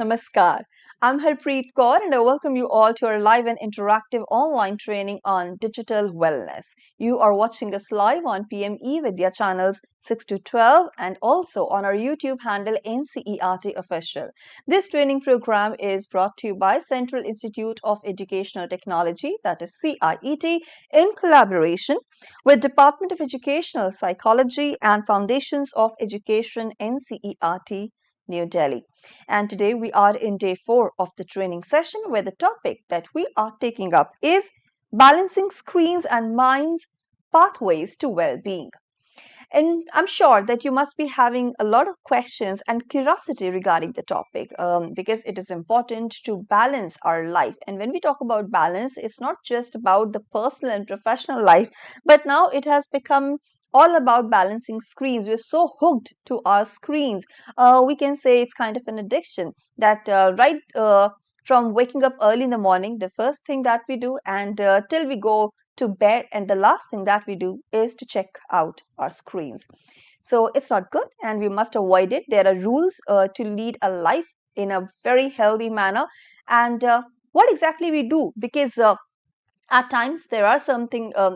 Namaskar. I'm Harpreet Kaur and I welcome you all to our live and interactive online training on digital wellness. You are watching us live on PM eVidya channels 6 to 12 and also on our YouTube handle NCERT Official. This training program is brought to you by Central Institute of Educational Technology, that is CIET, in collaboration with Department of Educational Psychology and Foundations of Education NCERT, New Delhi. And today we are in day 4 of the training session where the topic that we are taking up is balancing screens and minds, pathways to well-being. And I'm sure that you must be having a lot of questions and curiosity regarding the topic because it is important to balance our life. And when we talk about balance, it's not just about the personal and professional life, but now it has become all about balancing screens. We're so hooked to our screens. We can say it's kind of an addiction that from waking up early in the morning, the first thing that we do, and till we go to bed, and the last thing that we do is to check out our screens. So it's not good and we must avoid it. There are rules to lead a life in a very healthy manner. And what exactly we do, because at times there are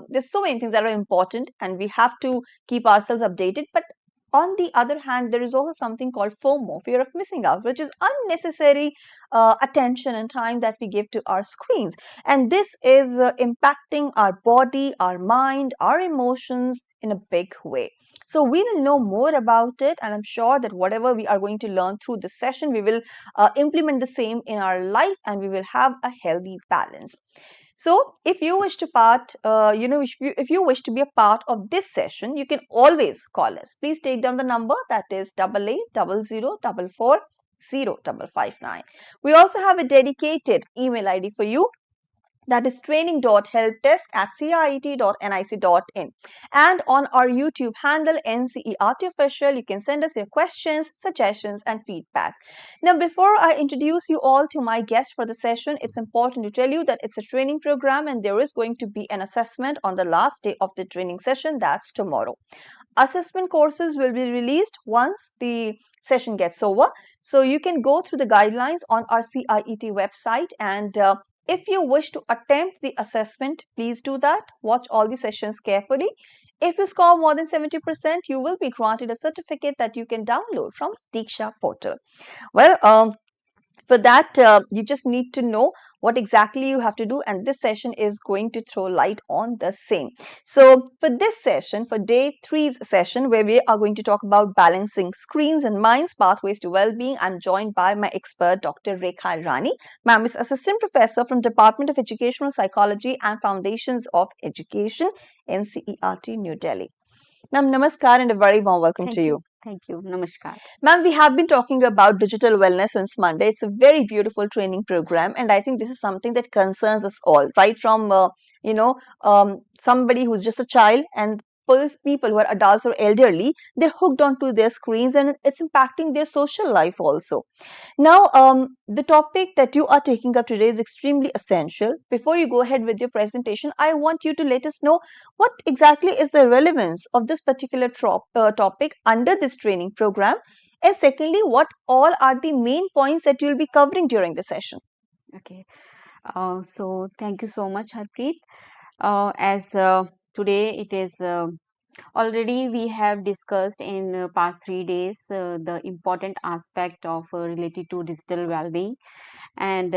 there's so many things that are important and we have to keep ourselves updated, but on the other hand, there is also something called FOMO, fear of missing out, which is unnecessary attention and time that we give to our screens. And this is impacting our body, our mind, our emotions in a big way. So we will know more about it, and I'm sure that whatever we are going to learn through this session, we will implement the same in our life, and we will have a healthy balance. So, if you wish to if you wish to be a part of this session, you can always call us. Please take down the number, that is 8800440559. We also have a dedicated email ID for you, that is training.helpdesk@ciet.nic.in. And on our YouTube handle NCERT Official, you can send us your questions, suggestions, and feedback. Now, before I introduce you all to my guest for the session, it's important to tell you that it's a training program and there is going to be an assessment on the last day of the training session, that's tomorrow. Assessment courses will be released once the session gets over. So you can go through the guidelines on our CIET website, and if you wish to attempt the assessment, please do that. Watch all the sessions carefully. If you score more than 70%, you will be granted a certificate that you can download from DIKSHA portal. Well, for that, you just need to know what exactly you have to do, and this session is going to throw light on the same. So for this session, for day 3's session, where we are going to talk about balancing screens and minds, pathways to well-being, I'm joined by my expert, Dr. Rekha Rani. Ma'am is Assistant Professor from Department of Educational Psychology and Foundations of Education, NCERT, New Delhi. Ma'am, namaskar and a very warm welcome to you. Thank you. Namaskar. Ma'am, we have been talking about digital wellness since Monday. It's a very beautiful training program, and I think this is something that concerns us all, right from somebody who's just a child and people who are adults or elderly. They're hooked onto their screens, and it's impacting their social life also. Now, the topic that you are taking up today is extremely essential. Before you go ahead with your presentation, I want you to let us know what exactly is the relevance of this particular topic under this training program. And secondly, what all are the main points that you'll be covering during the session? Okay. So thank you so much, Harpreet. As today it is already we have discussed in past 3 days the important aspect of related to digital well-being, and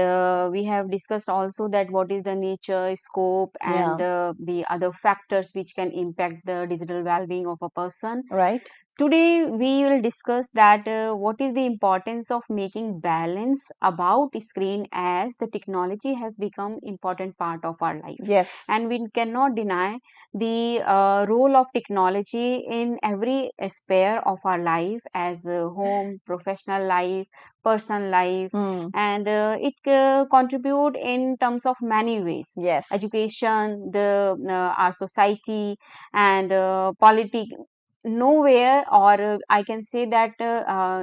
we have discussed also that what is the nature, scope, and the other factors which can impact the digital well-being of a person. Right. Today we will discuss that what is the importance of making balance about screen, as the technology has become important part of our life. Yes. And we cannot deny the role of technology in every sphere of our life, as home, professional life, personal life, and it contribute in terms of many ways. Yes. Education, our society, and politics. Nowhere, or I can say that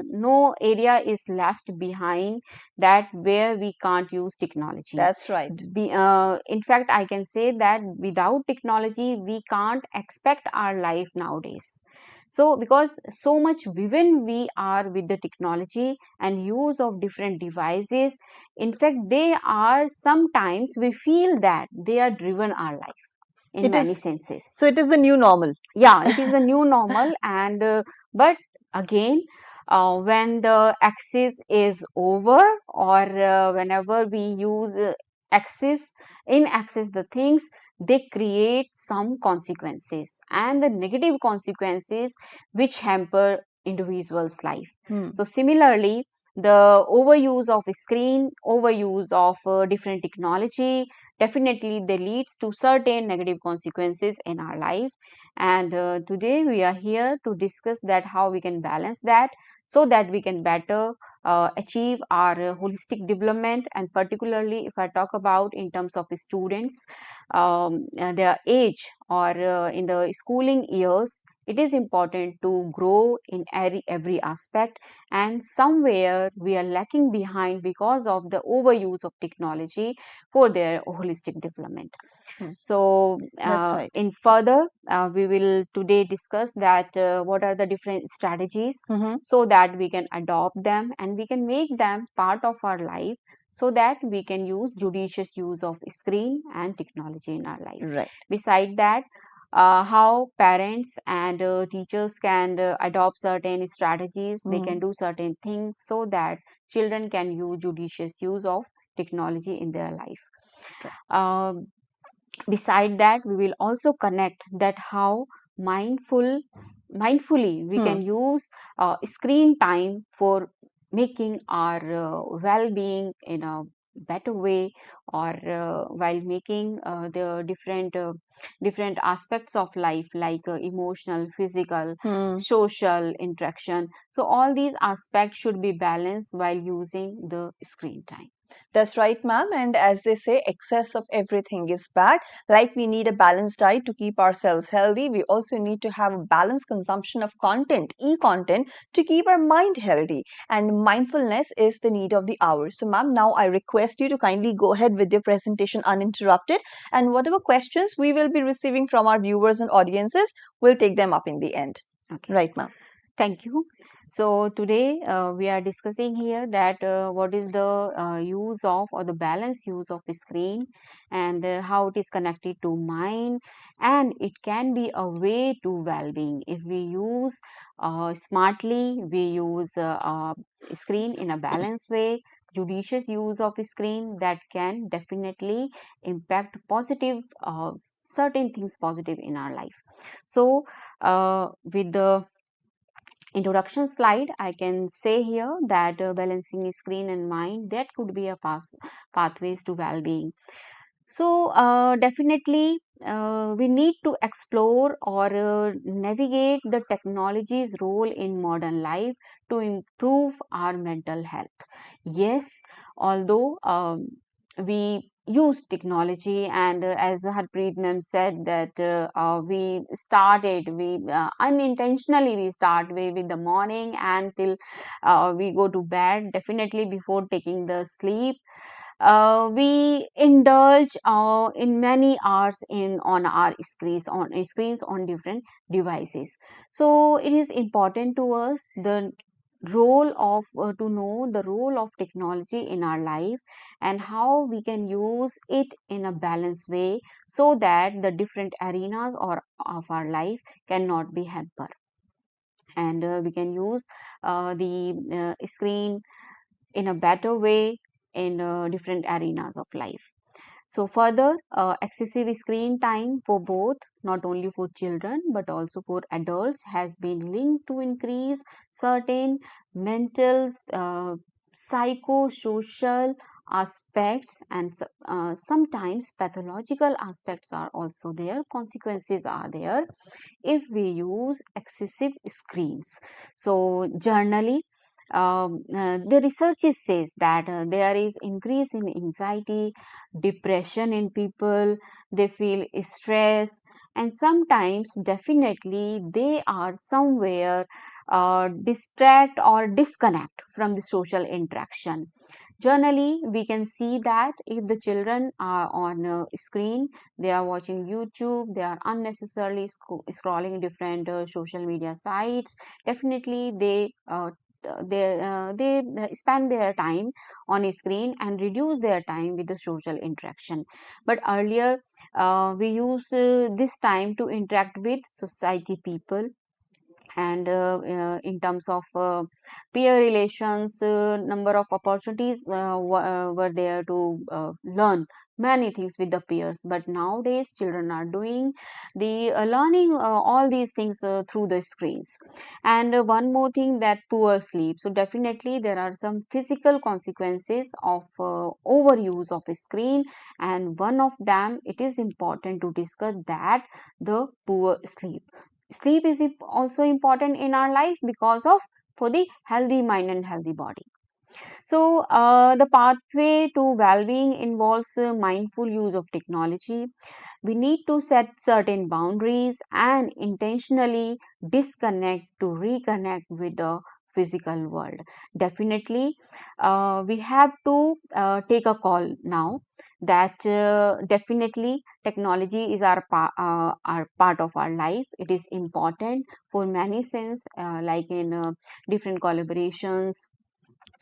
no area is left behind that where we can't use technology. That's right. In fact, I can say that without technology we can't expect our life nowadays. So because so much woven we are with the technology and use of different devices, in fact they are, sometimes we feel that they are driven our life in It many is, senses. so it is the new normal. Yeah, it is the new normal. And but again, when the axis is over, or whenever we use axis in axis the things, they create some consequences, and the negative consequences which hamper individual's life. So similarly, the overuse of screen, overuse of different technology, definitely they leads to certain negative consequences in our life. And today we are here to discuss that how we can balance that, so that we can better achieve our holistic development. And particularly if I talk about in terms of students, their age, or in the schooling years, it is important to grow in every aspect, and somewhere we are lacking behind because of the overuse of technology for their holistic development. Hmm. So That's right. in further, we will today discuss that what are the different strategies, so that we can adopt them and we can make them part of our life, so that we can use judicious use of screen and technology in our life. Right. Beside that, how parents and teachers can adopt certain strategies, they can do certain things so that children can use judicious use of technology in their life. Um, Beside that, we will also connect that how mindfully we can use screen time for making our well-being in a better way, or while making the different aspects of life, like emotional, physical, social interaction. So all these aspects should be balanced while using the screen time. That's right, ma'am. And as they say, excess of everything is bad. Like we need a balanced diet to keep ourselves healthy, we also need to have a balanced consumption of content, e-content, to keep our mind healthy. And mindfulness is the need of the hour. So, ma'am, now I request you to kindly go ahead with your presentation uninterrupted. And whatever questions we will be receiving from our viewers and audiences, we'll take them up in the end. Okay. Right, ma'am. Thank you. So today we are discussing here that what is the use of, or the balance use of screen, and how it is connected to mind, and it can be a way to well-being if we use smartly. We use screen in a balanced way, judicious use of screen, that can definitely impact positive, certain things positive in our life. So with the introduction slide, I can say here that balancing screen and mind, that could be a pathways to well-being. So definitely we need to explore or navigate the technology's role in modern life to improve our mental health. Yes, although we use technology, and as Harpreet ma'am said that we unintentionally we start with the morning until we go to bed, definitely before taking the sleep. We indulge in many hours in on our screens on different devices. So it is important to us the role of to know the role of technology in our life, and how we can use it in a balanced way, so that the different arenas or of our life cannot be hampered, and we can use the screen in a better way in different arenas of life. So further, excessive screen time for both, not only for children but also for adults, has been linked to increase certain mental, psychosocial aspects, and sometimes pathological aspects are also there. Consequences are there if we use excessive screens. So generally, the research says that there is increase in anxiety, depression in people, they feel stress, and sometimes definitely they are somewhere distract or disconnect from the social interaction. Generally, we can see that if the children are on a screen, they are watching YouTube, they are unnecessarily scrolling different social media sites. Definitely, they spend their time on a screen and reduce their time with the social interaction. But earlier, we use this time to interact with society people, and in terms of peer relations, number of opportunities were there to learn many things with the peers. But nowadays children are doing the learning all these things through the screens. And one more thing, that poor sleep. So definitely there are some physical consequences of overuse of a screen, and one of them, it is important to discuss that, the poor sleep. Sleep is also important in our life because of, for the healthy mind and healthy body. So the pathway to well-being involves mindful use of technology. We need to set certain boundaries and intentionally disconnect to reconnect with the physical world. Definitely, we have to take a call now that definitely technology is our part of our life. It is important for many sense, like in different collaborations,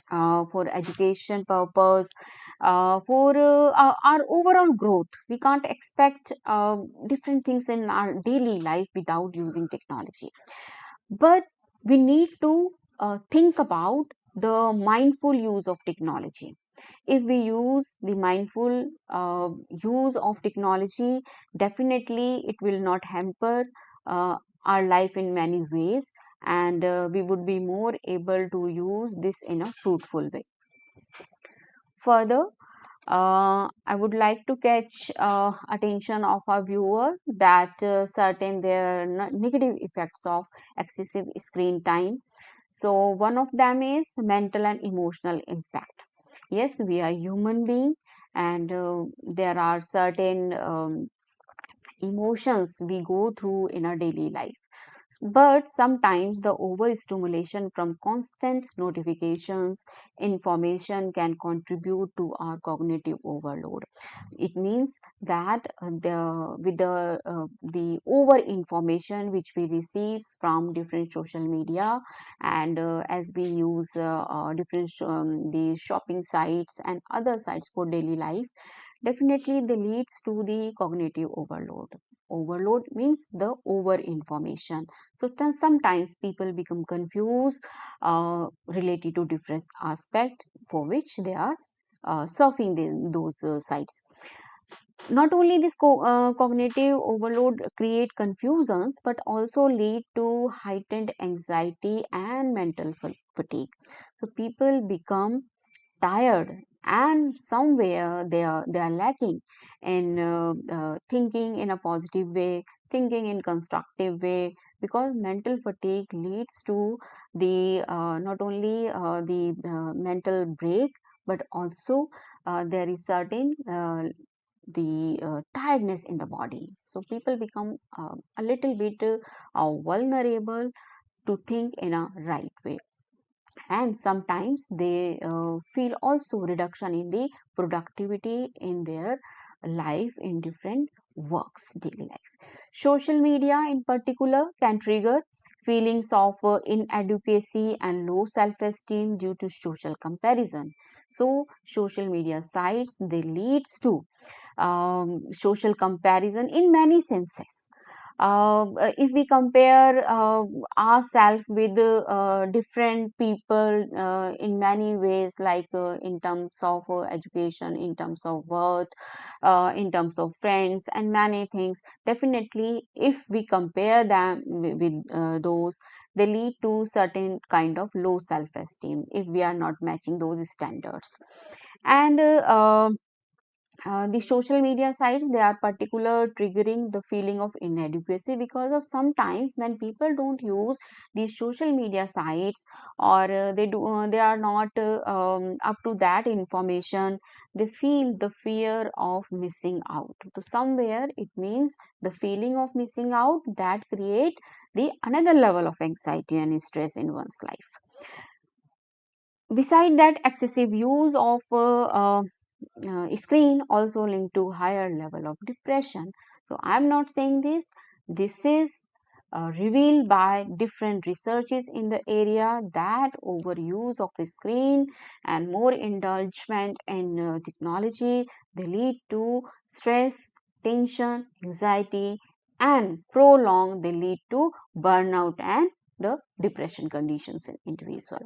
for education purpose, for our overall growth. We can't expect different things in our daily life without using technology. But we need to think about the mindful use of technology. If we use the mindful use of technology, definitely it will not hamper uh, our life in many ways, and we would be more able to use this in a fruitful way. Further, I would like to catch attention of our viewer that certain there are negative effects of excessive screen time. So one of them is mental and emotional impact. Yes, we are human being, and there are certain emotions we go through in our daily life. But sometimes the overstimulation from constant notifications, information can contribute to our cognitive overload. It means that the over information which we receive from different social media, and as we use different the shopping sites and other sites for daily life, definitely they leads to the cognitive overload. Overload means the over information. So sometimes people become confused related to different aspect for which they are surfing those sites. Not only this cognitive overload create confusions, but also lead to heightened anxiety and mental fatigue. So people become tired, and somewhere they are lacking in thinking in a positive way, thinking in constructive way, because mental fatigue leads to the not only the mental break, but also there is certain the tiredness in the body. So people become a little bit vulnerable to think in a right way, and sometimes they feel also reduction in the productivity in their life in different works daily life. Social media in particular can trigger feelings of inadequacy and low self-esteem due to social comparison. So social media sites, they leads to social comparison in many senses. If we compare ourselves with different people in many ways, like in terms of education, in terms of worth, in terms of friends, and many things, definitely if we compare them with those, they lead to certain kind of low self-esteem if we are not matching those standards. And the social media sites, they are particular triggering the feeling of inadequacy, because of sometimes when people don't use these social media sites, or they are not up to that information, they feel the fear of missing out. So somewhere it means the feeling of missing out that create the another level of anxiety and stress in one's life. Beside that, excessive use of screen also linked to higher level of depression. So I'm not saying this. This is revealed by different researches in the area that overuse of a screen and more indulgement in technology, they lead to stress, tension, anxiety, and prolonged they lead to burnout and the depression conditions in individual.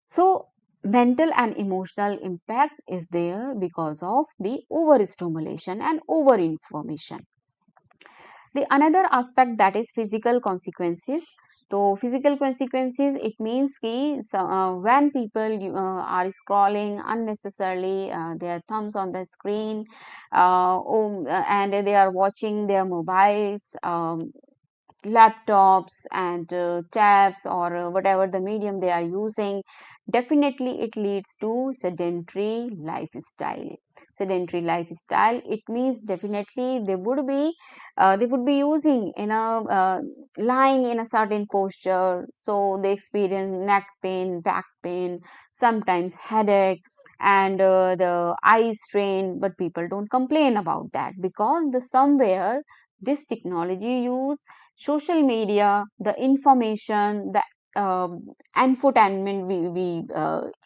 So mental and emotional impact is there because of the overstimulation and overinformation. The another aspect, that is physical consequences. So physical consequences, it means ki, when people are scrolling unnecessarily their thumbs on the screen, and they are watching their mobiles, laptops and tabs, or whatever the medium they are using, definitely it leads to sedentary lifestyle. It means definitely they would be using in a lying in a certain posture, so they experience neck pain, back pain, sometimes headache, and the eye strain. But people don't complain about that because the somewhere this technology use, social media, the information, the infotainment we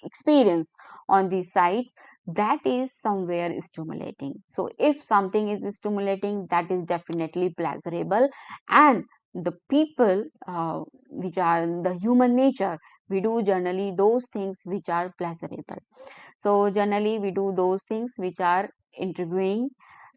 experience on these sites, that is somewhere stimulating. So if something is stimulating, that is definitely pleasurable. And the people, which are the human nature, we do generally those things which are pleasurable. So generally we do those things which are intriguing,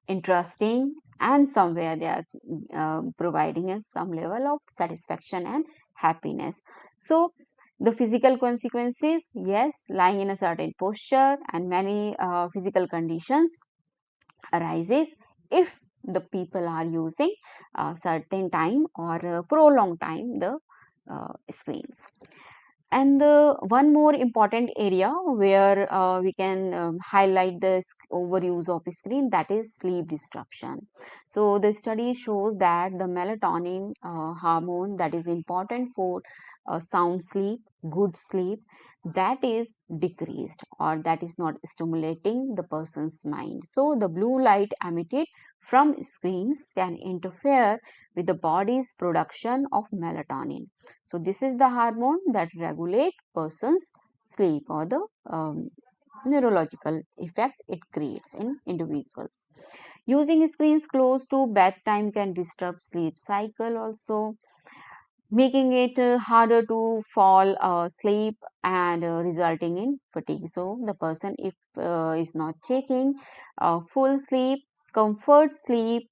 interesting, and somewhere they are providing us some level of satisfaction and happiness. So the physical consequences, yes, lying in a certain posture and many physical conditions arises if the people are using a certain time or a prolonged time the screens. And the one more important area where we can highlight the overuse of screen, that is sleep disruption. So the study shows that the melatonin hormone that is important for sound sleep, good sleep, that is decreased or that is not stimulating the person's mind. So the blue light emitted from screens can interfere with the body's production of melatonin. So this is the hormone that regulate person's sleep or the neurological effect it creates in individuals. Using screens close to bedtime can disturb sleep cycle also, making it harder to fall asleep and resulting in fatigue. So the person, if is not taking full sleep, comfort sleep,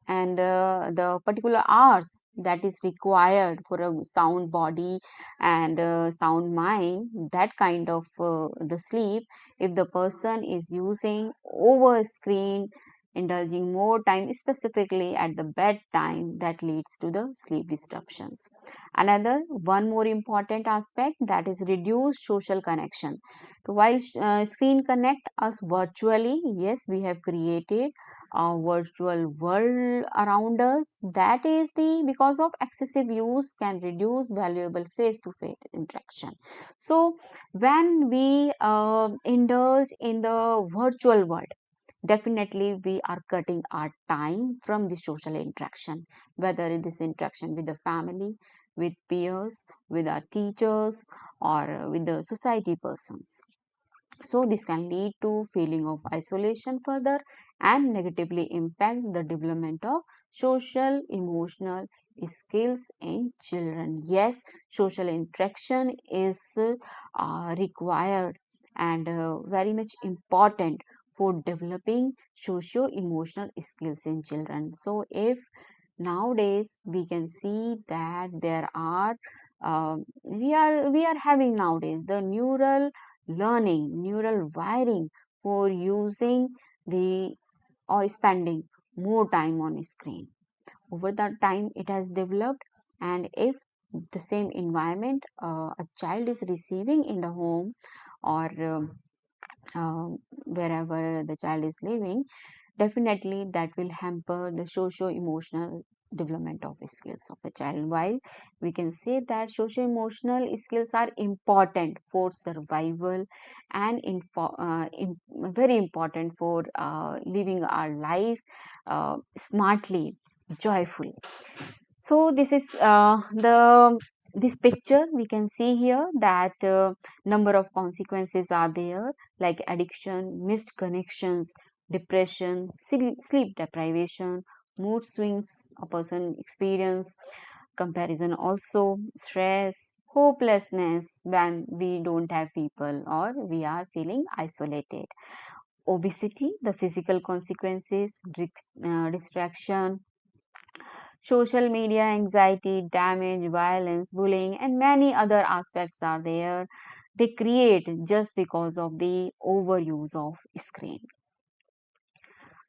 and the particular hours that is required for a sound body and sound mind, that kind of the sleep, if the person is using over screen, indulging more time specifically at the bedtime, that leads to the sleep disruptions. Another one more important aspect, that is reduced social connection. So while screen connect us virtually, yes, we have created virtual world around us, that is the because of excessive use can reduce valuable face to face interaction. So when we indulge in the virtual world, definitely we are cutting our time from the social interaction, whether it is interaction with the family, with peers, with our teachers, or with the society persons. So this can lead to feeling of isolation further and negatively impact the development of social emotional skills in children. Yes, social interaction is required and very much important for developing socio emotional skills in children. So if nowadays we can see that there are we are having nowadays the neural wiring for using the or spending more time on screen. Over that time it has developed, and if the same environment a child is receiving in the home or wherever the child is living, definitely that will hamper the socio emotional development of skills of a child. While we can say that social emotional skills are important for survival and very important for living our life smartly, joyfully. So this is the this picture we can see here that number of consequences are there, like addiction, missed connections, depression, sleep deprivation, mood swings a person experience, comparison also, stress, hopelessness when we don't have people or we are feeling isolated, obesity, the physical consequences, distraction, social media anxiety, damage, violence, bullying, and many other aspects are there. They create just because of the overuse of screen.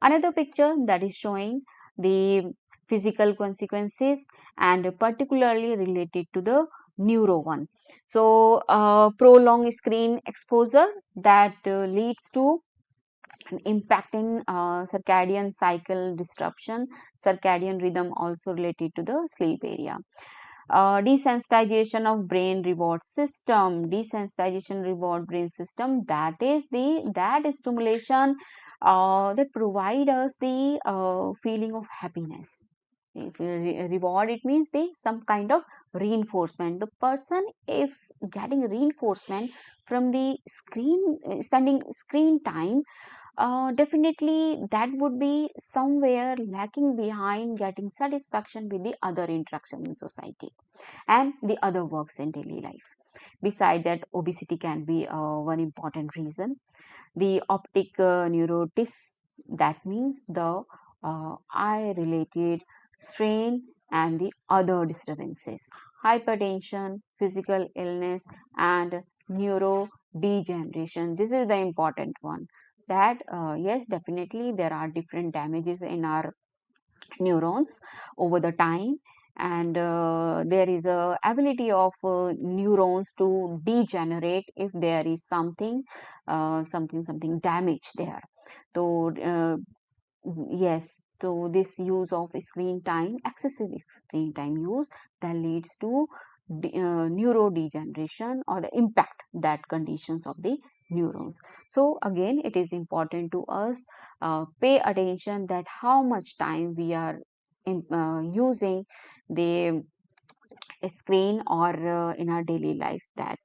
Another picture that is showing the physical consequences and particularly related to the neuro one. So, prolonged screen exposure that leads to an impact in circadian cycle disruption, circadian rhythm also related to the sleep area. Desensitization of brain reward system, desensitization reward brain system, that is that stimulation that provide us the feeling of happiness. If you reward, it means the some kind of reinforcement. The person if getting reinforcement from the screen, spending screen time, definitely that would be somewhere lacking behind getting satisfaction with the other interaction in society and the other works in daily life. Beside that, obesity can be one important reason. The optic neurotis, that means the eye related strain and the other disturbances. Hypertension, physical illness, and neurodegeneration. This is the important one. That yes, definitely there are different damages in our neurons over the time, and there is a ability of neurons to degenerate if there is something damage there. So yes, so this use of screen time, excessive screen time use, that leads to neurodegeneration or the impact that conditions of the neurons. So again, it is important to us pay attention that how much time we are using the screen or in our daily life, that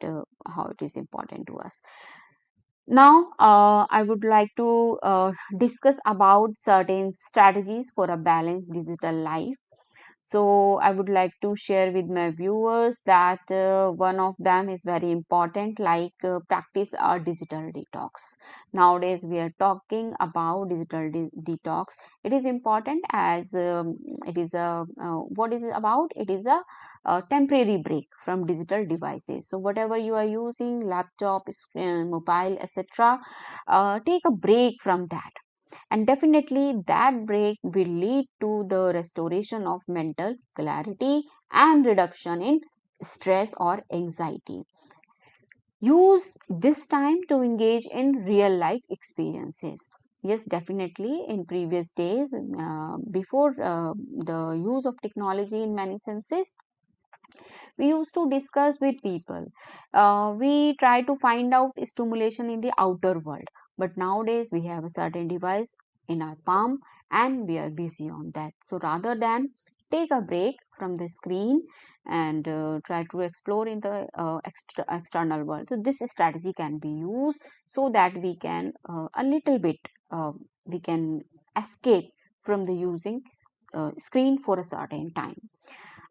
how it is important to us. Now, I would like to discuss about certain strategies for a balanced digital life. So, I would like to share with my viewers that one of them is very important, like practice our digital detox. Nowadays, we are talking about digital detox. It is important as it is a what is it about? It is a temporary break from digital devices. So, whatever you are using, laptop, mobile, etc., take a break from that, and definitely that break will lead to the restoration of mental clarity and reduction in stress or anxiety. Use this time to engage in real life experiences. Yes, definitely in previous days, before the use of technology in many senses, we used to discuss with people. We try to find out stimulation in the outer world, but nowadays we have a certain device in our palm and we are busy on that. So rather than take a break from the screen and try to explore in the external world, so this strategy can be used so that we can a little bit we can escape from the using screen for a certain time.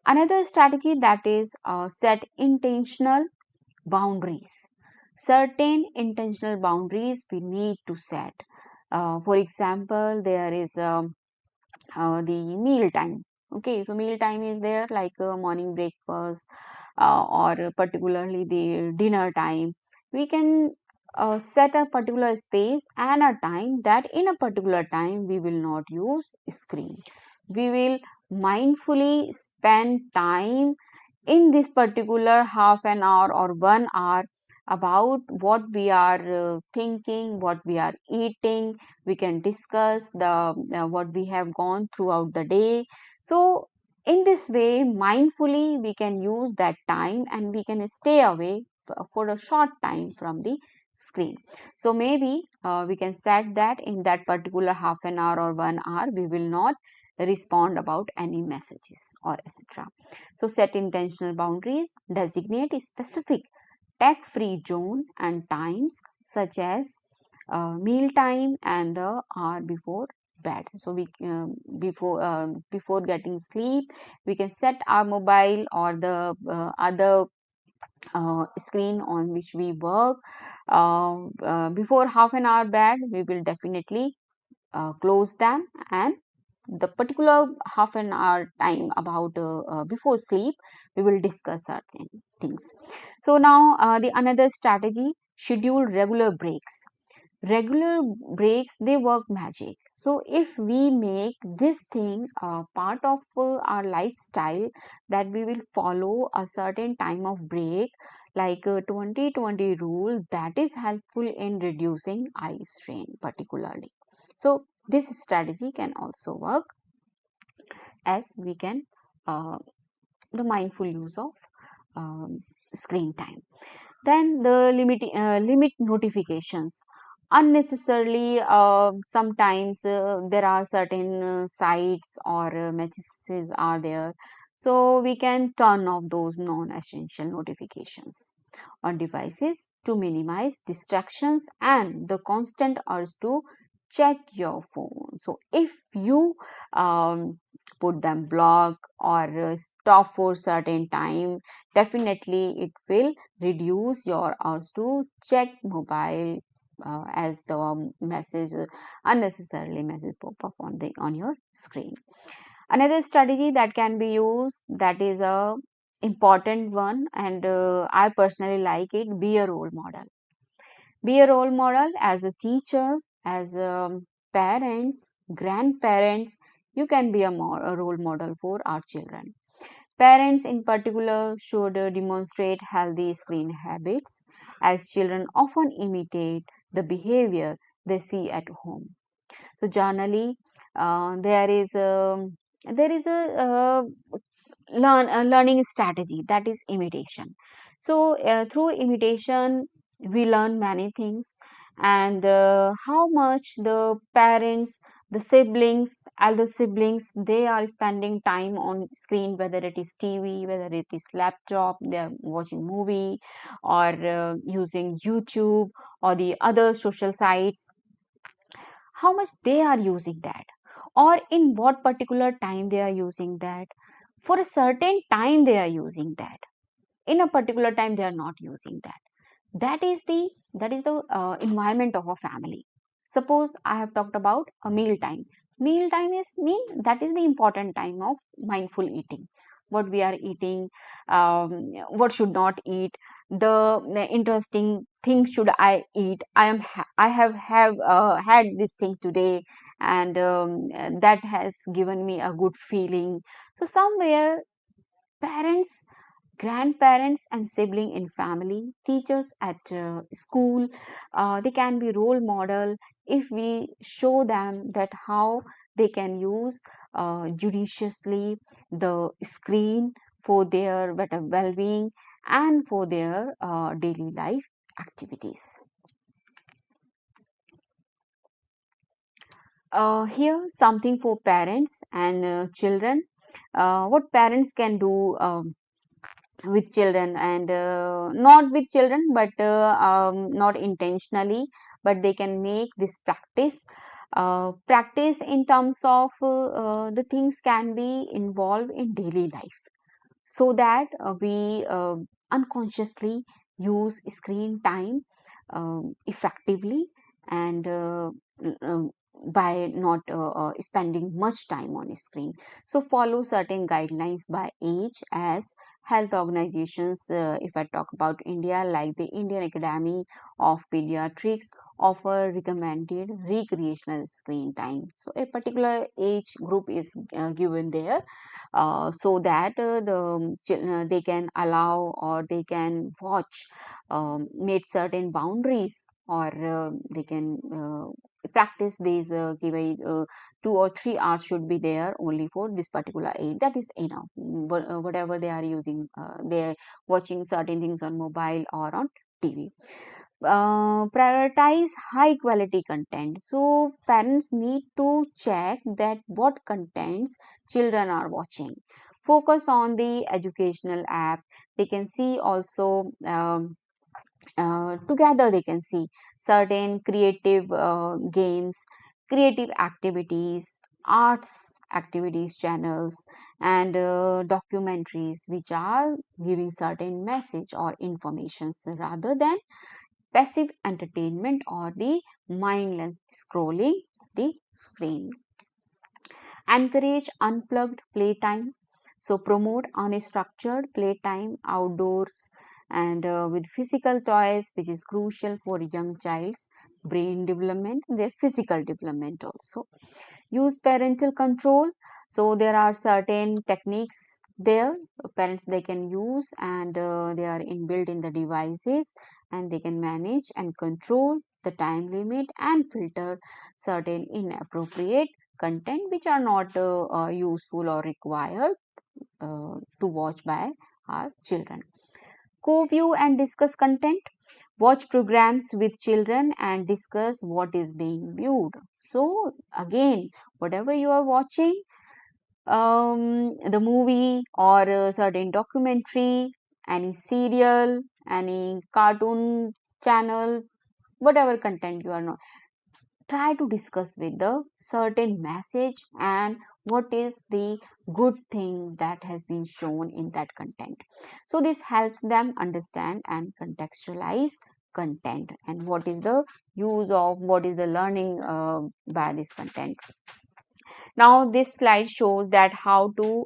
Another strategy that is set intentional boundaries. Certain intentional boundaries we need to set. For example, there is the meal time. Okay, so meal time is there like morning breakfast or particularly the dinner time. We can set a particular space and a time that in a particular time we will not use screen. We will mindfully spend time in this particular half an hour or 1 hour about what we are thinking, what we are eating. We can discuss the what we have gone throughout the day. So In this way, mindfully, we can use that time and we can stay away for a short time from the screen. So maybe we can set that in that particular half an hour or 1 hour, we will not respond about any messages or etc. So set intentional boundaries, designate a specific tech-free zone and times such as meal time and the hour before bed. So we before getting sleep, we can set our mobile or the other screen on which we work. Before half an hour bed, we will definitely close them, and the particular half an hour time about before sleep, we will discuss certain things. So now the another strategy, schedule regular breaks. Regular breaks, they work magic. So if we make this thing part of our lifestyle, that we will follow a certain time of break, like 20-20 rule, that is helpful in reducing eye strain particularly. So this strategy can also work, as we can the mindful use of um, screen time. Then the limit notifications. Unnecessarily, sometimes there are certain sites or messages are there, so we can turn off those non-essential notifications on devices to minimize distractions and the constant urge to check your phone. So if you put them block or stop for certain time, definitely it will reduce your urge to check mobile, as the message unnecessarily message pop up on your screen. Another strategy that can be used, that is a important one, and I personally like it, be a role model. Be a role model as a teacher, as parents, grandparents. You can be a role model for our children. Parents in particular should demonstrate healthy screen habits, as children often imitate the behavior they see at home. So generally, there is a learning strategy, that is imitation. So through imitation, we learn many things, and how much the parents, the siblings, elder siblings, they are spending time on screen, whether it is TV, whether it is laptop, they are watching movie or using YouTube or the other social sites, how much they are using that, or in what particular time they are using that. For a certain time they are using that, in a particular time they are not using that. That is the environment of a family. Suppose I have talked about a meal time. Meal time is mean that is the important time of mindful eating. What we are eating, what should not eat, the interesting thing should I eat. I have had this thing today, and that has given me a good feeling. So somewhere, parents, grandparents and sibling in family, teachers at school, they can be role model if we show them that how they can use judiciously the screen for their better well-being and for their daily life activities. Here something for parents and children. What parents can do with children, and not with children, but not intentionally, but they can make this practice in terms of the things can be involved in daily life, so that we unconsciously use screen time effectively, and by not spending much time on screen. So follow certain guidelines by age, as health organizations, if I talk about India, like the Indian Academy of Pediatrics, offer recommended recreational screen time. So a particular age group is given there, so that they can allow or they can watch, meet certain boundaries, or they can practice these 2 or 3 hours should be there only for this particular age. That is enough. Whatever they are using, they are watching certain things on mobile or on TV. Prioritize high quality content. So parents need to check that what contents children are watching. Focus on the educational app. They can see also, together they can see certain creative games, creative activities, arts activities channels, and documentaries which are giving certain message or informations rather than passive entertainment or the mindless scrolling the screen. Encourage unplugged playtime. So promote unstructured playtime outdoors and with physical toys, which is crucial for young child's brain development, their physical development also. Use parental control. So there are certain techniques there parents they can use, and they are inbuilt in the devices, and they can manage and control the time limit and filter certain inappropriate content which are not useful or required to watch by our children. Co-view and discuss content. Watch programs with children and discuss what is being viewed. So again, whatever you are watching, the movie or a certain documentary, any serial, any cartoon channel, whatever content you are not, try to discuss with the certain message and what is the good thing that has been shown in that content. So this helps them understand and contextualize content and what is the use of, what is the learning by this content. Now this slide shows that how to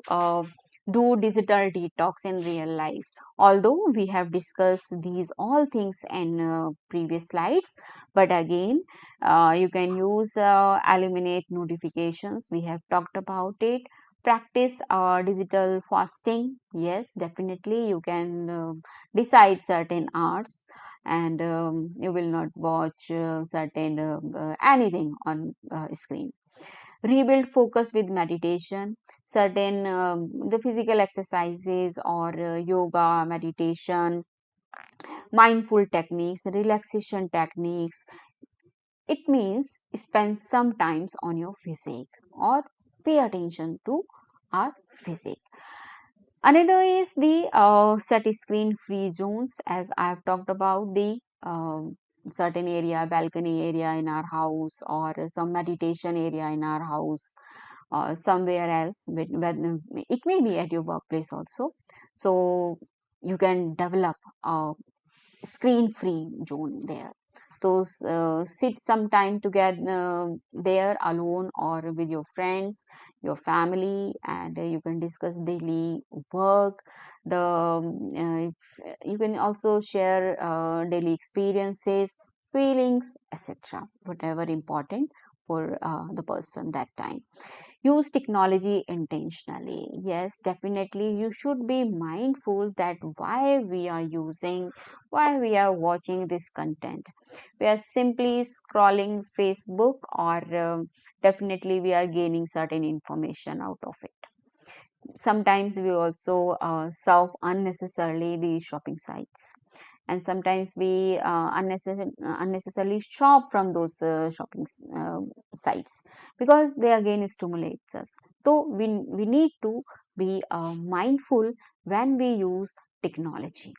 do digital detox in real life. Although we have discussed these all things in previous slides, but again, you can use eliminate notifications. We have talked about it. Practice digital fasting. Yes, definitely you can decide certain hours, and you will not watch certain anything on screen. Rebuild focus with meditation. Certain the physical exercises or yoga, meditation, mindful techniques, relaxation techniques. It means spend some times on your physique or pay attention to our physique. Another is the set screen free zones, as I have talked about the certain area, balcony area in our house, or some meditation area in our house, or somewhere else. When it may be at your workplace also. So you can develop a screen free zone there. So sit some time together there alone or with your friends, your family, and you can discuss daily work. You can also share daily experiences, feelings, etc. Whatever important for the person that time. Use technology intentionally. Yes, definitely you should be mindful that why we are using, why we are watching this content. We are simply scrolling Facebook, or definitely we are gaining certain information out of it. Sometimes we also surf unnecessarily the shopping sites, and sometimes we unnecessarily shop from those shopping sites, because they again stimulates us. So we need to be mindful when we use technology.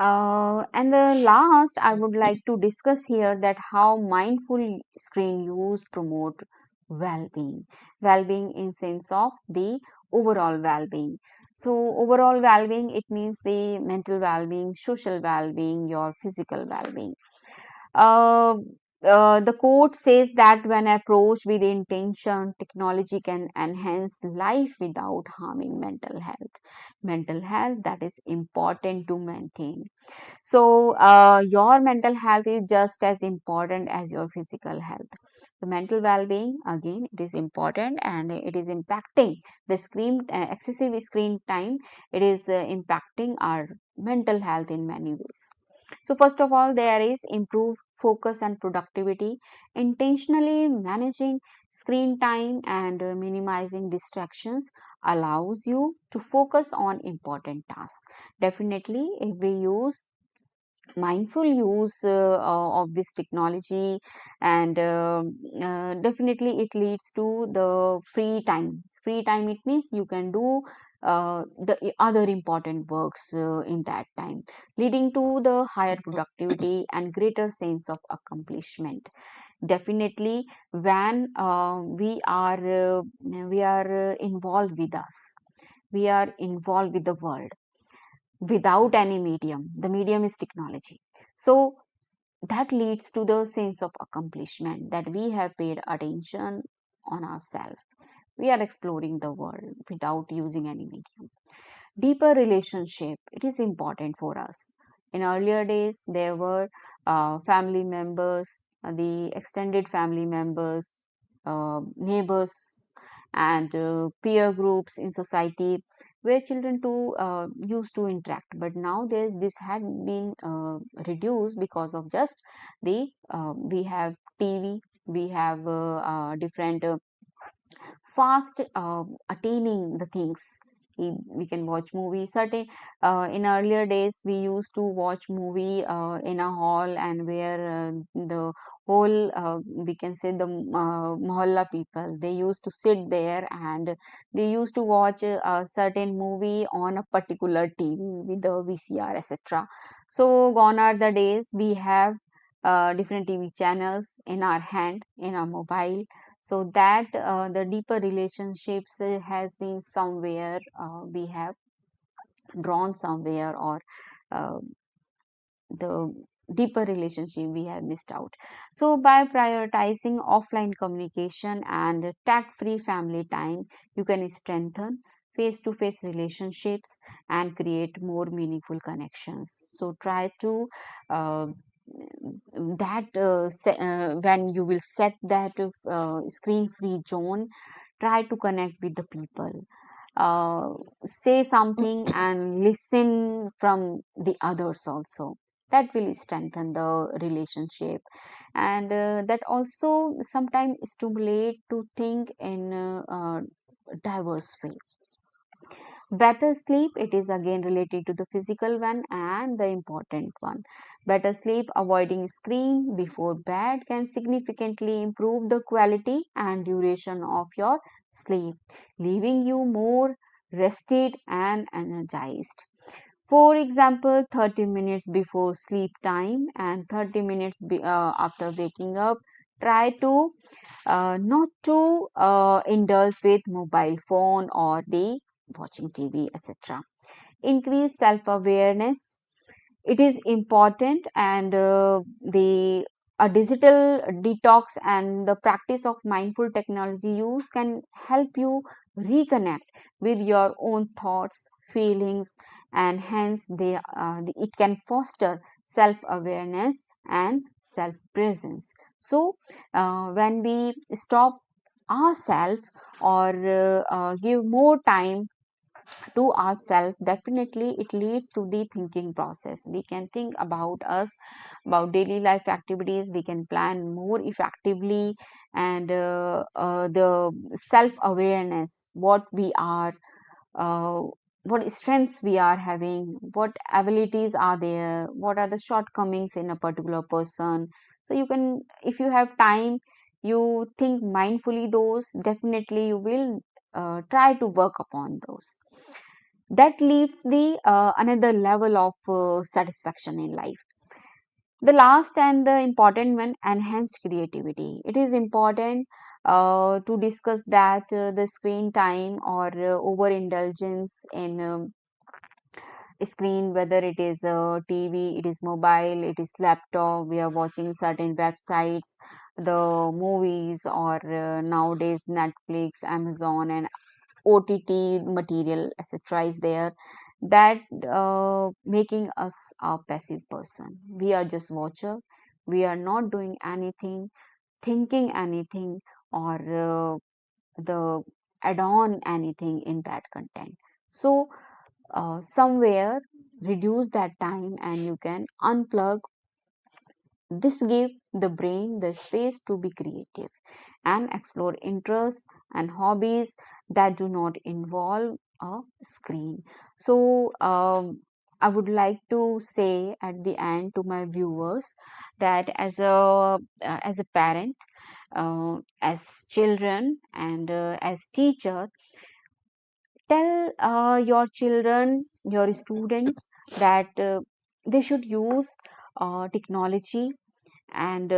And the last, I would like to discuss here that how mindful screen use promote well-being. Well-being in sense of the overall well-being. So overall well-being, it means the mental well-being, social well-being, your physical well-being. Uh, the quote says that when approached with intention, technology can enhance life without harming mental health. Mental health, that is important to maintain. So, your mental health is just as important as your physical health. The mental well-being, again, it is important, and it is impacting the excessive screen time. It is impacting our mental health in many ways. So, first of all, there is improved focus and productivity. Intentionally managing screen time and minimizing distractions allows you to focus on important tasks. Definitely, if we use mindful use of this technology, and definitely it leads to the free time. It means you can do the other important works in that time, leading to the higher productivity and greater sense of accomplishment. Definitely, when we are involved with us, we are involved with the world without any medium. The medium is technology. So that leads to the sense of accomplishment, that we have paid attention on ourselves. We are exploring the world without using any medium. Deeper relationship, it is important for us. In earlier days, there were family members, the extended family members, neighbors, and peer groups in society where children too used to interact. But now this had been reduced because of just the we have TV, we have different fast attaining the things. We can watch movie. Certain in earlier days we used to watch movie in a hall, and where the whole we can say the mohalla people, they used to sit there and they used to watch a certain movie on a particular TV with the VCR, etc. So gone are the days. We have different TV channels in our hand, in our mobile, so that the deeper relationships has been somewhere we have drawn somewhere, or uh, the deeper relationship we have missed out. So by prioritizing offline communication and tag free family time, you can strengthen face to face relationships and create more meaningful connections. So try to uh, when you will set that screen free zone, try to connect with the people, uh, say something and listen from the others also. That will strengthen the relationship, and that also sometimes stimulate to think in a diverse way. Better sleep, it is again related to the physical one and the important one. Better sleep, avoiding screen before bed can significantly improve the quality and duration of your sleep, leaving you more rested and energized. For example, 30 minutes before sleep time and 30 minutes after waking up, try to not to indulge with mobile phone or the watching TV, etc. Increase self awareness, it is important, and the a digital detox and the practice of mindful technology use can help you reconnect with your own thoughts, feelings, and hence it can foster self awareness and self presence. So when we stop ourselves, or give more time to ourselves, definitely it leads to the thinking process. We can think about us, about daily life activities, we can plan more effectively, and the self awareness, what we are, uh, what strengths we are having, what abilities are there, what are the shortcomings in a particular person. So you can, if you have time, you think mindfully those, definitely you will try to work upon those. That leaves the another level of satisfaction in life. The last and the important one, enhanced creativity. It is important to discuss that the screen time or overindulgence in screen, whether it is TV, it is mobile, it is laptop, we are watching certain websites, the movies, or nowadays Netflix, Amazon, and OTT material, etc. is there, that making us a passive person. We are just watcher. We are not doing anything, thinking anything, or the add on anything in that content. So somewhere reduce that time, and you can unplug This gives the brain the space to be creative and explore interests and hobbies that do not involve a screen. So, I would like to say at the end to my viewers that as a parent, as children, and as teacher, tell your children, your students that they should use technology, and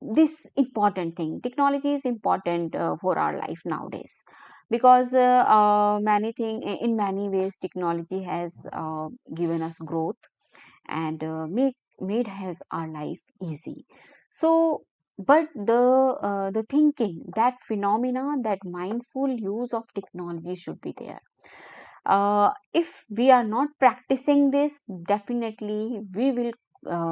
this important thing, technology is important for our life nowadays, because in many ways technology has given us growth and made has our life easy. So but the thinking, that phenomena, that mindful use of technology should be there. If we are not practicing this, definitely we will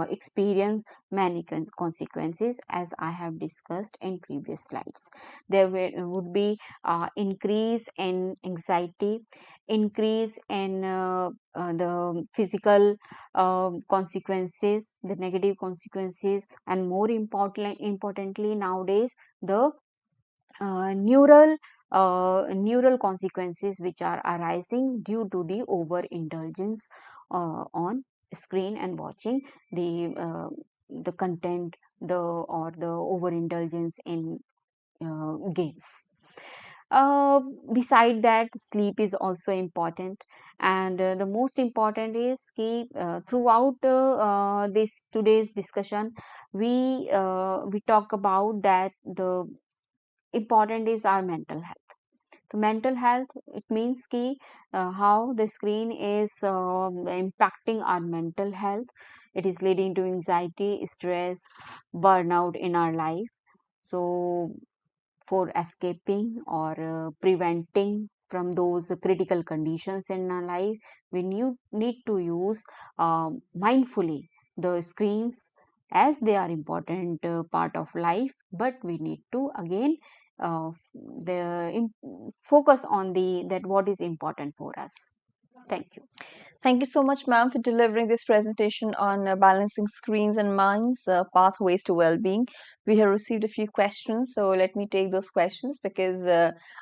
experience many consequences, as I have discussed in previous slides. There would be increase in anxiety, increase in the physical consequences, the negative consequences, and more importantly nowadays, the neural consequences which are arising due to the overindulgence on screen and watching the content, the overindulgence in games. uh, Beside that, sleep is also important, and the most important is keep throughout this today's discussion, we talk about that the important is our mental health. So mental health, it means ki how the screen is impacting our mental health. It is leading to anxiety, stress, burnout in our life. So for escaping or preventing from those critical conditions in our life, we need to use mindfully the screens, as they are important part of life, but we need to again focus on the that what is important for us. Thank you. Thank you so much, ma'am, for delivering this presentation on balancing screens and minds, pathways to well-being. We have received a few questions, so let me take those questions because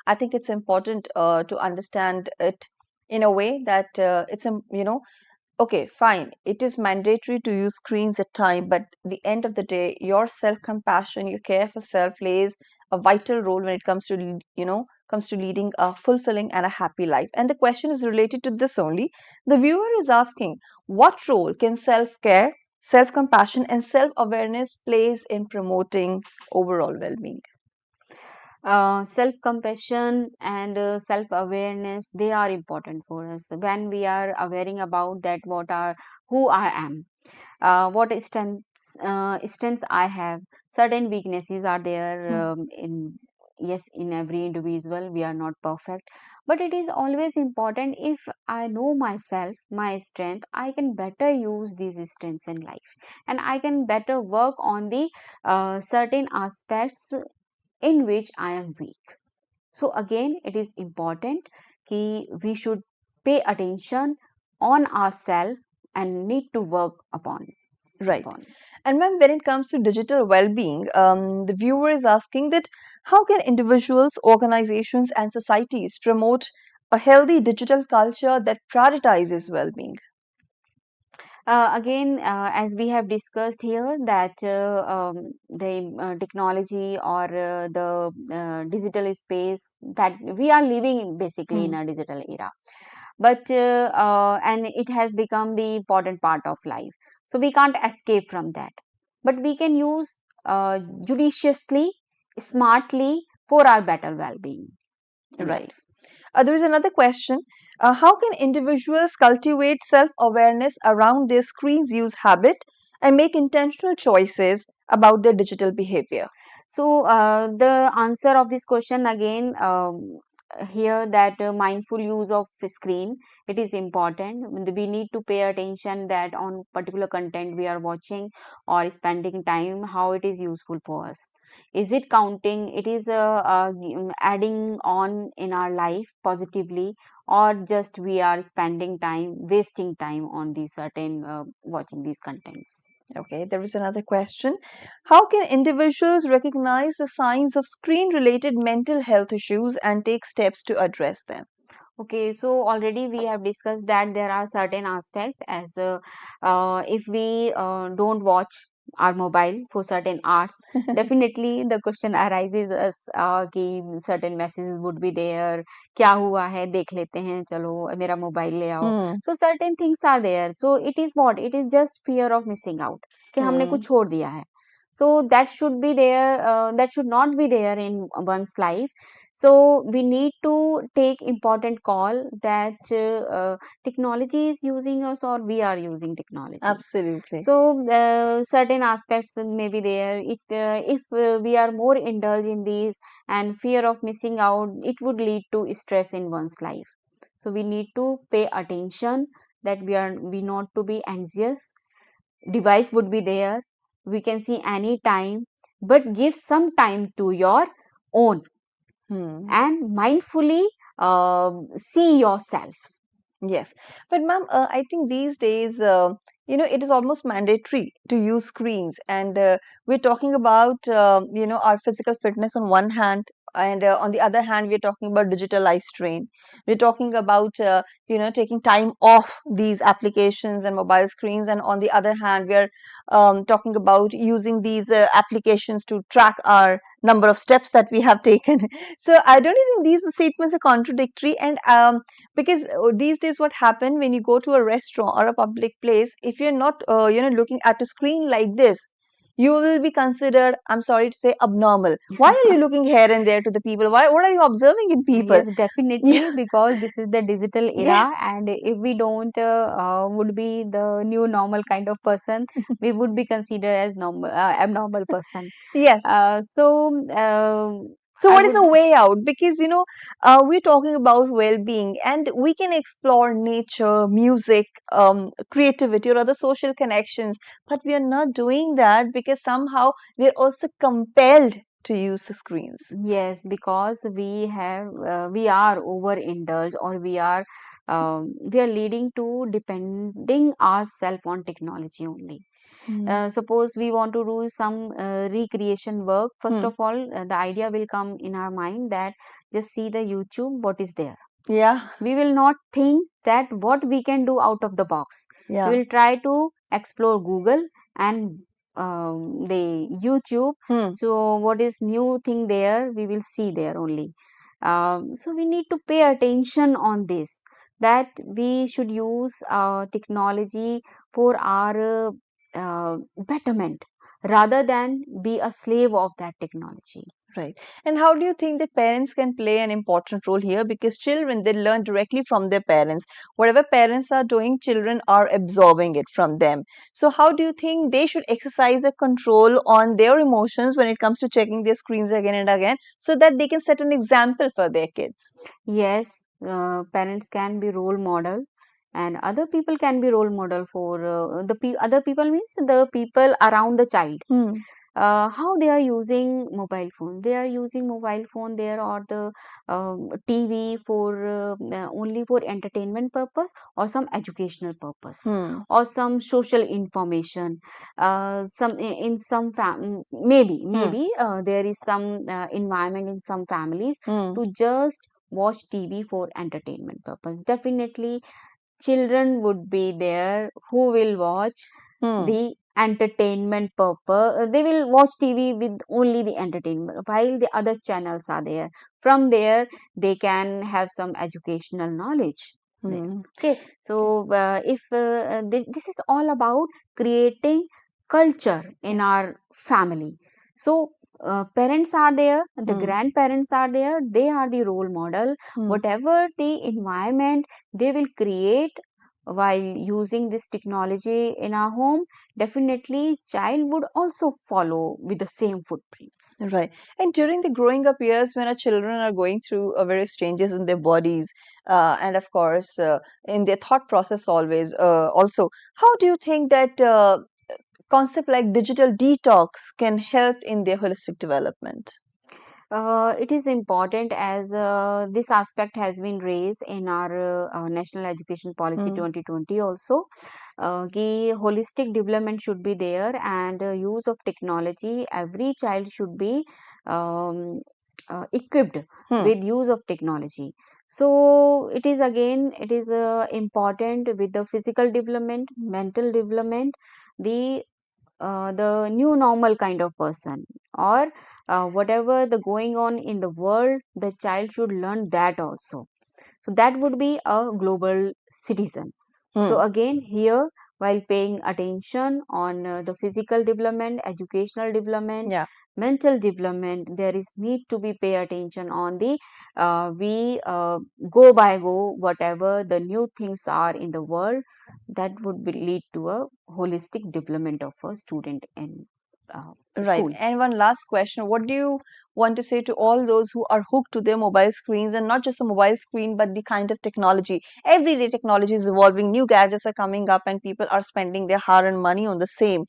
I think it's important to understand it in a way that okay, fine. It is mandatory to use screens at time, but the end of the day, your self-compassion, your care for self plays a vital role when it comes to, comes to leading a fulfilling and a happy life. And the question is related to this only. The viewer is asking, what role can self-care, self-compassion, and self-awareness plays in promoting overall well-being? Self compassion and self awareness, they are important for us when we are awareing about that what are who I am, what strengths I have. Certain weaknesses are there Hmm. in, yes, in every individual. We are not perfect, but it is always important, if I know myself, my strength, I can better use these strengths in life, and I can better work on the certain aspects in which I am weak. So again, it is important कि we should pay attention on ourselves and need to work Right. upon. And ma'am, when it comes to digital well-being, the viewer is asking that how can individuals, organizations, and societies promote a healthy digital culture that prioritizes well-being? Again, as we have discussed here, that the technology or the digital space, that we are living basically in Hmm. a digital era, but and it has become the important part of life. So we can't escape from that, but we can use judiciously, smartly, for our better well-being in Right. life. There is another question. How can individuals cultivate self-awareness around their screens use habit and make intentional choices about their digital behavior? So the answer of this question again, here, that mindful use of screen, it is important. We need to pay attention that on particular content we are watching or spending time, how it is useful for us. Is it counting? It is adding on in our life positively, or just we are spending time, wasting time on these certain watching these contents. Okay, there is another question. How can individuals recognize the signs of screen-related mental health issues and take steps to address them? Okay, so already we have discussed that there are certain aspects as if we don't watch our mobile for certain hours, definitely the question arises as कि certain messages would be there, क्या हुआ है देख लेते हैं चलो मेरा mobile ले आओ. Hmm. So certain things are there. So it is what? It is just fear of missing out कि हमने Hmm. कुछ छोड़ दिया है. So that should be there, that should not be there in one's life. So we need to take important call that technology is using us or we are using technology. Absolutely. So certain aspects may be there. If we are more indulged in these and fear of missing out, it would lead to stress in one's life. So we need to pay attention that we not to be anxious. Device would be there. We can see any time, but give some time to your own Hmm. and mindfully see yourself. Yes, but ma'am, I think these days, it is almost mandatory to use screens, and we're talking about, our physical fitness on one hand, and on the other hand, we're talking about digital eye strain. We're talking about, taking time off these applications and mobile screens, and on the other hand, we're talking about using these applications to track our number of steps that we have taken. So I don't even think these statements are contradictory, and because these days what happen when you go to a restaurant or a public place, if you're not looking at a screen like this, you will be considered, I'm sorry to say, abnormal. Why are you looking here and there to the people? Why, what are you observing in people? Yes, definitely, Yeah. because this is the digital Yes. era, and if we don't would be the new normal kind of person, we would be considered as normal abnormal person. Yes. So, I what is would. a way out? Because, we're talking about well being and we can explore nature, music, creativity, or other social connections, but we are not doing that because somehow we're also compelled to use the screens. Yes, because we are overindulged, or we are leading to depending ourselves on technology only. Hmm. Suppose we want to do some recreation work. First Hmm. of all, the idea will come in our mind that just see the YouTube, what is there. Yeah. We will not think that what we can do out of the box. We Yeah. will try to explore Google and the YouTube. Hmm. So what is new thing there, we will see there only. So we need to pay attention on this, that we should use technology for our betterment rather than be a slave of that technology. Right. And how do you think that parents can play an important role here? Because children, they learn directly from their parents. Whatever parents are doing, children are absorbing it from them. So, how do you think they should exercise a control on their emotions when it comes to checking their screens again and again so that they can set an example for their kids? Yes, parents can be role model, and other people can be role model for other people means the people around the child. Hmm. How they are using mobile phone? They are using mobile phone there, or the TV for only for entertainment purpose, or some educational purpose, Hmm. or some social information. Some in some Hmm. maybe there is some environment in some families Hmm. to just watch TV for entertainment purpose. Definitely, children would be there who will watch Hmm. the entertainment purpose. They will watch TV with only the entertainment, while the other channels are there. From there, they can have some educational knowledge there. Hmm. Okay, so if this is all about creating culture in Yes. our family. So parents are there, the Hmm. grandparents are there, they are the role model. Hmm. Whatever the environment they will create while using this technology in our home, definitely child would also follow with the same footprints. Right. And during the growing up years, when our children are going through various changes in their bodies, and of course, in their thought process always, also, how do you think that concept like digital detox can help in their holistic development? It is important as this aspect has been raised in our National Education Policy Hmm. 2020 also. The holistic development should be there, and use of technology. Every child should be um, equipped Hmm. with use of technology. So it is important with the physical development, mental development, the new normal kind of person, or whatever the going on in the world, the child should learn that also. So that would be a global citizen. So Hmm. again here, while paying attention on the physical development, educational development, Yeah. mental development, there is need to be pay attention on the we go by go whatever the new things are in the world, that would be lead to a holistic development of a student in Right. school. And one last question. What do you want to say to all those who are hooked to their mobile screens, and not just the mobile screen, but the kind of technology? Everyday technology is evolving, new gadgets are coming up, and people are spending their hard-earned money on the same,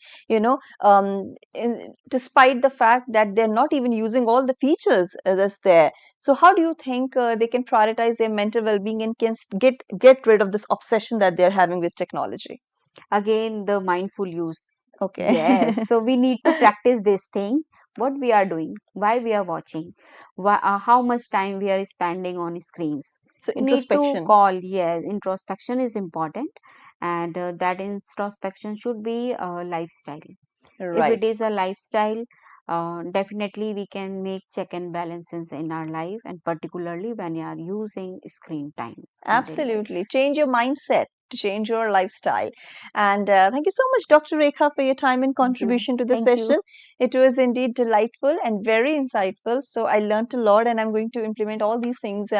despite the fact that they're not even using all the features that's there. So how do you think they can prioritize their mental well-being and can get rid of this obsession that they're having with technology? Again, the mindful use. Okay. Yes, so we need to practice this thing, what we are doing, why we are watching, how much time we are spending on screens. So We need to introspection. call, yes, introspection is important, and that introspection should be a lifestyle. If it Right. is a lifestyle, definitely we can make check and balances in our life, and particularly when you are using screen time in daily life. Absolutely. Change your mindset to change your lifestyle. And thank you so much, Dr. Rekha, for your time and Thank you. contribution to the Thank you. session. It was indeed delightful and very insightful. So I learned a lot, and I'm going to implement all these things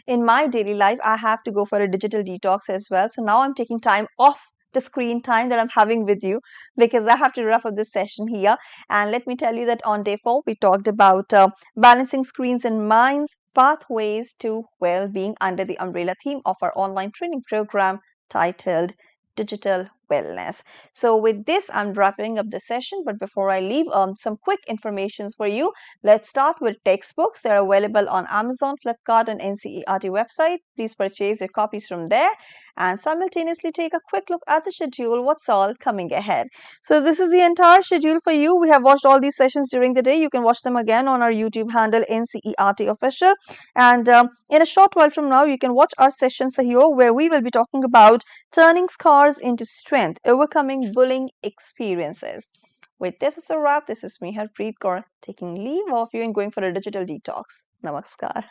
in my daily life. I have to go for a digital detox as well. So now I'm taking time off the screen time that I'm having with you, because I have to wrap up this session here. And let me tell you that on day 4, we talked about balancing screens and minds, pathways to well-being, under the umbrella theme of our online training program titled Digital Wellness. So with this, I'm wrapping up the session. But before I leave, some quick informations for you. Let's start with textbooks. They're available on Amazon, Flipkart, and NCERT website. Please purchase your copies from there, and simultaneously take a quick look at the schedule, what's all coming ahead. So this is the entire schedule for you. We have watched all these sessions during the day. You can watch them again on our YouTube handle, NCERT Official. And in a short while from now, you can watch our sessions here, where we will be talking about turning scars into strength, overcoming bullying experiences. With this, it's a wrap. This is me, Harpreet Kaur, taking leave of you and going for a digital detox. Namaskar.